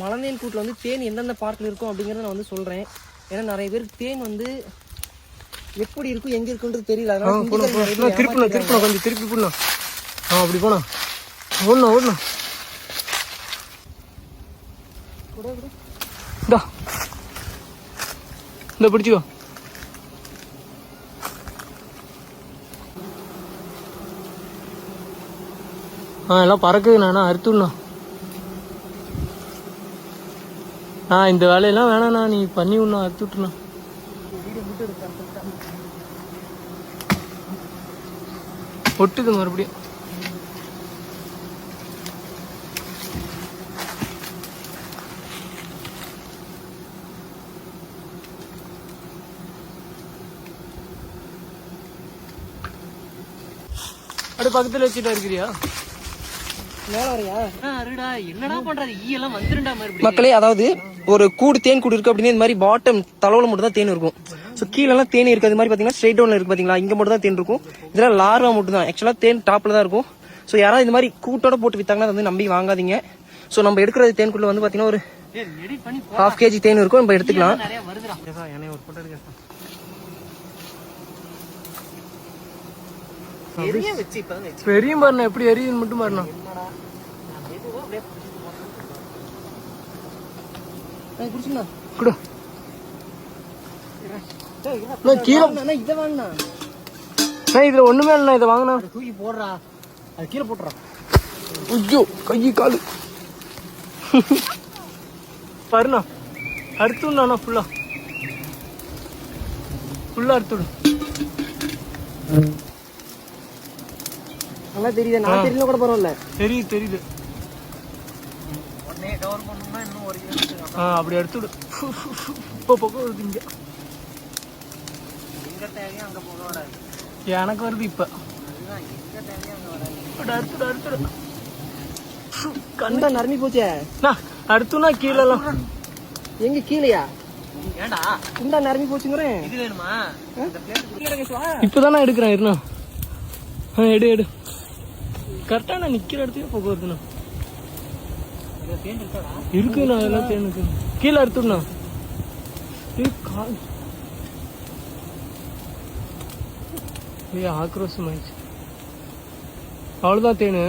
மலந்தேன் கூட்டில் வந்து தேன் எந்தெந்த பார்ட்டில் இருக்கும் அப்படிங்கிறத நான் வந்து சொல்கிறேன். ஏன்னா நிறைய பேருக்கு தேன் வந்து எப்படி இருக்கும் எங்கே இருக்குன்றது தெரியல. அதனால திருப்பணும் கொஞ்சம் திருப்பி போடணும். அப்படி போனா ஓடணும். இந்த பிடிச்சிக்கோ. எல்லாம் பறக்குது. நானா அறுத்துடணும். இந்த வேலையெல்லாம் வேணாண்ணா, நீ பண்ணி விடணும், அறுத்து விட்டுணும். ஒட்டுது மறுபடியும். அப்படியே பக்கத்துல வச்சுட்டா இருக்கிறியா? மக்களே, அதாவது ஒரு கூடு தேன் கூடு இருக்கு அப்படின்னு இந்த மாதிரி பாட்டம் தளவுல மட்டும் தான் தேன் இருக்கும். ஸோ கீழெல்லாம் தேனி இருக்கு. அது மாதிரி பாத்தீங்கன்னா ஸ்ட்ரைட் டவுன்ல இருக்கு பாத்தீங்களா, இங்க மட்டும் தான் தேன் இருக்கும். இதெல்லாம் லார்வா மட்டும் தான். ஆக்சுவலா தேன் டாப்ல தான் இருக்கும். ஸோ யாராவது இந்த மாதிரி கூட்டோட போட்டு வித்தாங்கன்னா வந்து நம்பி வாங்காதீங்க. ஸோ நம்ம எடுக்கிற தேன்குள்ள வந்து பாத்தீங்கன்னா ஒரு 1/2 kg தேன் இருக்கும். நம்ம எடுத்துக்கலாம். பெரிய பாருண்ணா, எப்படி எரியுன்னு மட்டும் பாருண்ணா. இதுல ஒண்ணுமே இல்ல. இதை வாங்கினா தூக்கி போடுறா, அது கீழே போட்டுறா. ஐயோ, கை காலு பாருண்ணா. அறுத்துடா ஃபுல்லா அறுத்துடும். நல்லா தெரியுது. நான் தெரியல கூட பரவாயில்ல. தெரியுது. அப்படி எடுத்துடு. இப்போ பக்கம் வருது. இங்க எனக்கு வருது. இப்ப அறுத்துடு. கண்டா நரம்பி போச்சே. அடுத்துனா கீழெல்லாம் எங்க கீழையா? குண்டா நரம்பி போச்சுங்கிறேன். இப்பதானே எடுக்கிறேன். இருண்ணா, எடு. கரெக்டா நான் நிக்கிற இடத்துக்கு போக வருதுண்ணா. இருக்குண்ணா, அதெல்லாம் தேன் இருக்கு. கீழே அறுத்துடணும். ஆக்ரோஷம் ஆயிடுச்சு. அவ்வளவுதான் தேனு.